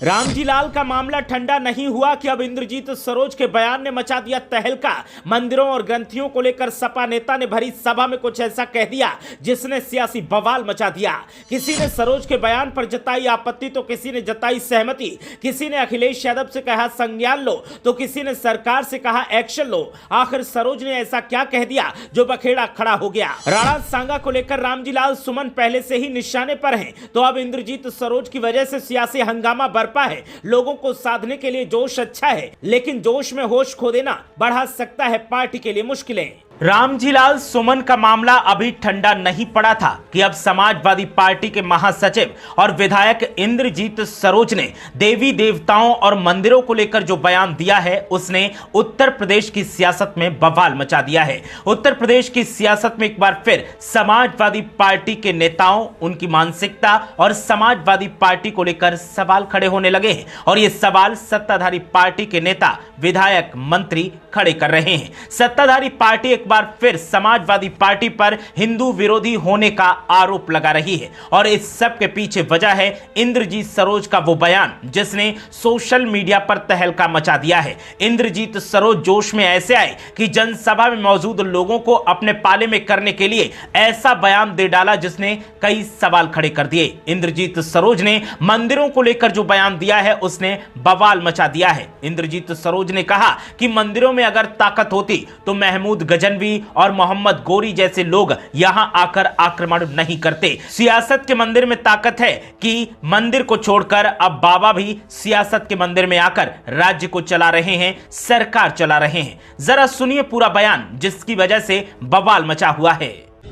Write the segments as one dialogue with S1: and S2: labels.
S1: रामजी लाल का मामला ठंडा नहीं हुआ कि अब इंद्रजीत सरोज के बयान ने मचा दिया तहलका। मंदिरों और ग्रंथियों को लेकर सपा नेता ने भरी सभा में कुछ ऐसा कह दिया जिसने सियासी बवाल मचा दिया। किसी ने सरोज के बयान पर जताई आपत्ति तो किसी ने जताई सहमति। किसी ने अखिलेश यादव से कहा संज्ञान लो तो किसी ने सरकार से कहा एक्शन लो। आखिर सरोज ने ऐसा क्या कह दिया जो बखेड़ा खड़ा हो गया? राणा सांगा को लेकर रामजी लाल सुमन पहले से ही निशाने पर हैं, तो अब इंद्रजीत सरोज की वजह से सियासी हंगामा है। लोगों को साधने के लिए जोश अच्छा है, लेकिन जोश में होश खो देना बढ़ा सकता है पार्टी के लिए मुश्किलें। रामजी लाल सुमन का मामला अभी ठंडा नहीं पड़ा था कि अब समाजवादी पार्टी के महासचिव और विधायक इंद्रजीत सरोज ने देवी देवताओं और मंदिरों को लेकर जो बयान दिया है उसने उत्तर प्रदेश की सियासत में बवाल मचा दिया है। उत्तर प्रदेश की सियासत में एक बार फिर समाजवादी पार्टी के नेताओं, उनकी मानसिकता और समाजवादी पार्टी को लेकर सवाल खड़े होने लगे हैं और ये सवाल सत्ताधारी पार्टी के नेता, विधायक, मंत्री खड़े कर रहे हैं। सत्ताधारी पार्टी एक बार फिर समाजवादी पार्टी पर हिंदू विरोधी होने का आरोप लगा रही है और इस सब के पीछे वजह है इंद्रजीत सरोज का वो बयान जिसने सोशल मीडिया पर तहलका मचा दिया है। इंद्रजीत सरोज जोश में ऐसे आए कि जनसभा में मौजूद लोगों को अपने पाले में करने के लिए ऐसा बयान दे डाला जिसने कई सवाल खड़े कर दिए। इंद्रजीत सरोज ने मंदिरों को लेकर जो बयान दिया है उसने बवाल मचा दिया है। इंद्रजीत सरोज ने कहा कि मंदिरों में अगर ताकत होती तो महमूद गजनवी और मोहम्मद गोरी जैसे लोग यहां आकर आक्रमण नहीं करते। सियासत के मंदिर में ताकत है कि मंदिर को छोड़कर अब बाबा भी सियासत के मंदिर में आकर राज्य को चला रहे हैं, सरकार चला रहे हैं। जरा सुनिए पूरा बयान जिसकी वजह से बवाल मचा हुआ है।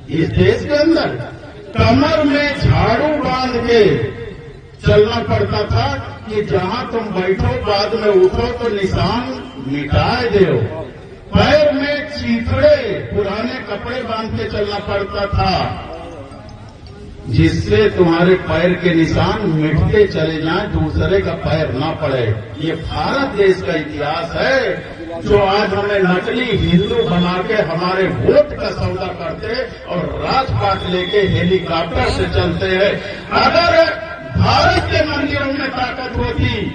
S2: इस देश के अंदर कमर में झाड़ू बांध के चलना पड़ता था कि जहां तुम बैठो बाद में उठो तो निशान मिटाए दो। पैर में चीथड़े पुराने कपड़े बांध के चलना पड़ता था जिससे तुम्हारे पैर के निशान मिटते चले जाएं, दूसरे का पैर ना पड़े। ये भारत देश का इतिहास है जो आज हमें नकली हिंदू बना के हमारे वोट का सौदा करते और राजपाट लेके हेलीकॉप्टर से चलते हैं। अगर भारत के मंदिरों में ताकत होती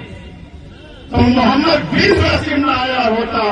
S2: तो मोहम्मद बिन कासिम ना आया होता।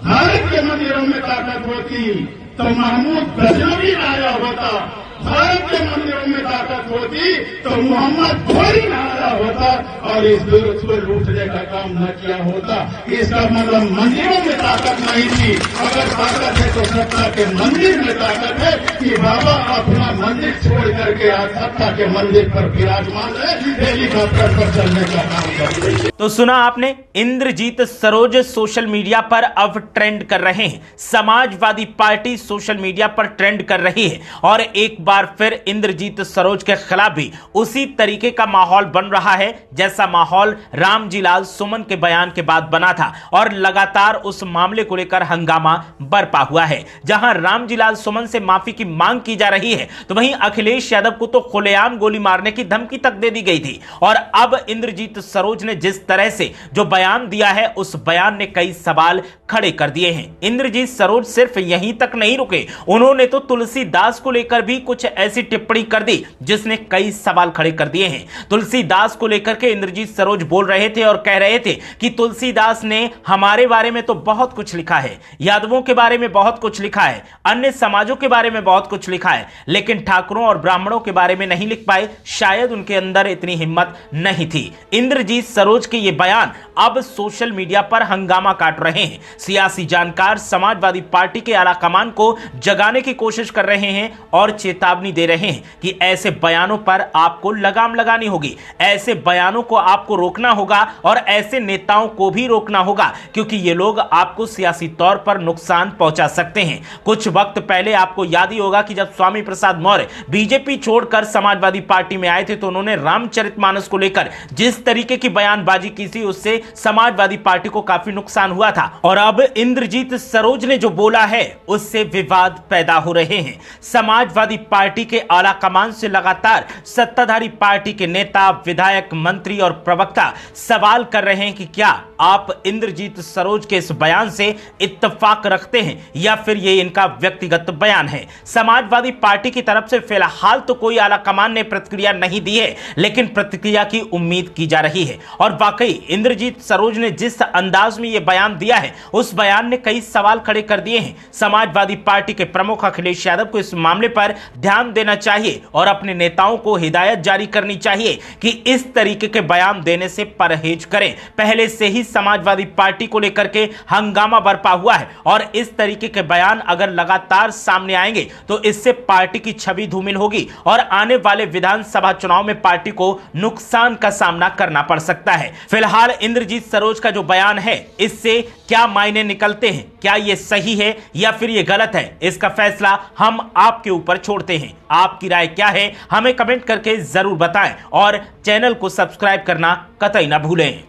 S2: भारत के मंदिरों में ताकत होती तो महमूद गजनवी आया होता। भारत के मंदिरों में ताकत होती तो मोहम्मद गोरी न आया होता और इस विरुद्ध को लूटने का काम न किया होता। इसका मतलब मंदिरों में ताकत नहीं थी। अगर ताकत है तो सत्ता के मंदिर में ताकत है कि बाबा अपना मंदिर छोड़ करके आज सत्ता के मंदिर पर विराजमान है, हेलीकॉप्टर पर चलने का काम करते हैं।
S1: तो सुना आपने, इंद्रजीत सरोज सोशल मीडिया पर अब ट्रेंड कर रहे हैं। समाजवादी पार्टी सोशल मीडिया पर ट्रेंड कर रही है और एक बार फिर इंद्रजीत सरोज के खिलाफ भी उसी तरीके का माहौल बन रहा है जैसा माहौल रामजी लाल सुमन के बयान के बाद बना था और लगातार उस मामले को लेकर हंगामा बरपा हुआ है। जहां रामजी लाल सुमन से माफी की मांग की जा रही है तो वहीं अखिलेश यादव को तो खुलेआम गोली मारने की धमकी तक दे दी गई थी और अब इंद्रजीत सरोज ने जिस तरह से जो बयान दिया है उस बयान ने कई सवाल खड़े कर दिए हैं। इंद्रजीत सरोज सिर्फ यहीं तक नहीं रुके, उन्होंने तो तुलसीदास को लेकर भी कुछ ऐसी टिप्पणी कर दी जिसने कई सवाल खड़े कर दिए हैं। तुलसीदास को लेकर के इंद्रजीत सरोज बोल रहे थे और कह रहे थे कि तुलसीदास ने हमारे बारे में तो बहुत कुछ लिखा है, यादवों के बारे में बहुत कुछ लिखा है, अन्य समाजों के बारे में बहुत कुछ लिखा है, लेकिन ठाकुरों और ब्राह्मणों के बारे में नहीं लिख पाए। शायद उनके अंदर इतनी हिम्मत नहीं थी। इंद्रजीत सरोज के ये बयान अब सोशल मीडिया पर हंगामा काट रहे हैं। सियासी जानकार समाजवादी पार्टी के आला कमान को जगाने की कोशिश कर रहे हैं और चेतावनी दे रहे हैं कि ऐसे बयानों पर आपको लगाम लगानी होगी, ऐसे बयानों को आपको रोकना होगा और ऐसे नेताओं को भी रोकना होगा क्योंकि ये लोग आपको सियासी तौर पर नुकसान पहुंचा सकते हैं। कुछ वक्त पहले आपको याद ही होगा कि जब स्वामी प्रसाद मौर्य बीजेपी छोड़कर समाजवादी पार्टी में आए थे तो उन्होंने रामचरितमानस को लेकर जिस तरीके की बयानबाजी की थी उससे समाजवादी पार्टी को काफी नुकसान हुआ था और अब इंद्रजीत सरोज ने जो बोला है उससे विवाद पैदा हो रहे हैं। समाजवादी पार्टी के आला कमान से लगातार सत्ताधारी पार्टी के नेता, विधायक, मंत्री और प्रवक्ता सवाल कर रहे हैं कि क्या आप इंद्रजीत सरोज के इस बयान से इत्तेफाक रखते हैं या फिर ये इनका व्यक्तिगत बयान है। समाजवादी पार्टी की तरफ से फिलहाल तो कोई आला कमान ने प्रतिक्रिया नहीं दी है, लेकिन प्रतिक्रिया की उम्मीद की जा रही है। और वाकई इंद्रजीत सरोज ने जिस अंदाज में यह बयान दिया है उस बयान ने कई सवाल खड़े कर दिए हैं। समाजवादी पार्टी के प्रमुख अखिलेश यादव को इस मामले पर ध्यान देना चाहिए और अपने नेताओं को हिदायत जारी करनी चाहिए कि इस तरीके के बयान देने से परहेज करें। पहले से ही समाजवादी पार्टी को लेकर के हंगामा बरपा हुआ है और इस तरीके के बयान अगर लगातार सामने आएंगे तो इससे पार्टी की छवि धूमिल होगी और आने वाले विधानसभा चुनाव में पार्टी को नुकसान का सामना करना पड़ सकता है। फिलहाल इंद्रजीत सरोज का जो बयान है इससे क्या मायने निकलते हैं, क्या यह सही है या फिर यह गलत है, इसका फैसला हम आपके ऊपर छोड़ते हैं। आपकी राय क्या है हमें कमेंट करके जरूर बताएं और चैनल को सब्सक्राइब करना कतई ना भूलें।